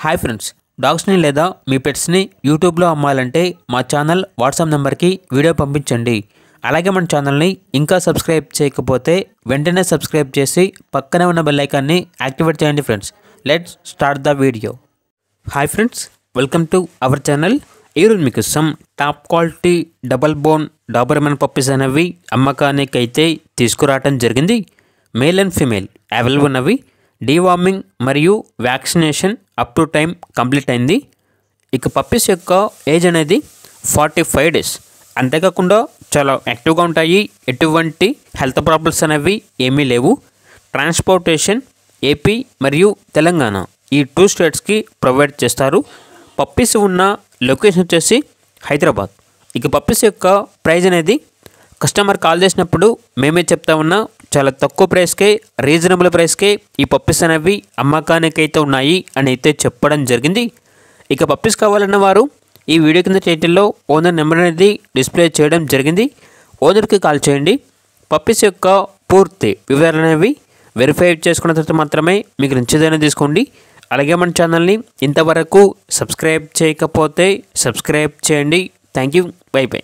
Hi friends, డాగ్స్ని లేదా మీ పెట్స్ని యూట్యూబ్లో అమ్మాలంటే మా ఛానల్ వాట్సాప్ నెంబర్కి వీడియో పంపించండి. అలాగే మన ఛానల్ని ఇంకా సబ్స్క్రైబ్ చేయకపోతే వెంటనే సబ్స్క్రైబ్ చేసి పక్కనే ఉన్న బెల్ ఐకాన్ని యాక్టివేట్ చేయండి. Friends, let's start the video. Hi friends, welcome to our channel. ఈరోజు మీకు some top quality double bone Doberman puppies అనేవి అమ్మకానికి అయితే తీసుకురావడం జరిగింది. మేల్ అండ్ ఫీమేల్ అవైలబుల్ ఉన్నవి. డీవార్మింగ్ మరియు vaccination up to time complete అయింది. ఇక పప్పీస్ యొక్క ఏజ్ అనేది 45 డేస్. అంతేకాకుండా చాలా యాక్టివ్గా ఉంటాయి. ఎటువంటి హెల్త్ ప్రాబ్లమ్స్ అనేవి ఏమీ లేవు. ట్రాన్స్పోర్టేషన్ ఏపీ మరియు తెలంగాణ ఈ 2 స్టేట్స్కి ప్రొవైడ్ చేస్తారు. పప్పీస్ ఉన్న లొకేషన్ వచ్చేసి హైదరాబాద్. ఇక పప్పీస్ యొక్క ప్రైజ్ అనేది కస్టమర్ కాల్ చేసినప్పుడు మేమే చెప్తా ఉన్నా, చాలా తక్కువ ప్రైస్కే, రీజనబుల్ ప్రైస్కే ఈ పప్పీస్ అనేవి అమ్మకానికి అయితే ఉన్నాయి అని అయితే చెప్పడం జరిగింది. ఇక పప్పీస్ కావాలన్న వారు ఈ వీడియో కింద టైటిల్లో ఓనర్ నెంబర్ అనేది డిస్ప్లే చేయడం జరిగింది. ఓనర్కి కాల్ చేయండి. పప్పీస్ యొక్క పూర్తి వివరాలు అనేవి వెరిఫై చేసుకున్న తర్వాత మాత్రమే మీకు నచ్చేదైనా తీసుకోండి. అలాగే మన ఛానల్ని ఇంతవరకు సబ్స్క్రైబ్ చేయకపోతే సబ్స్క్రైబ్ చేయండి. Thank you. By by.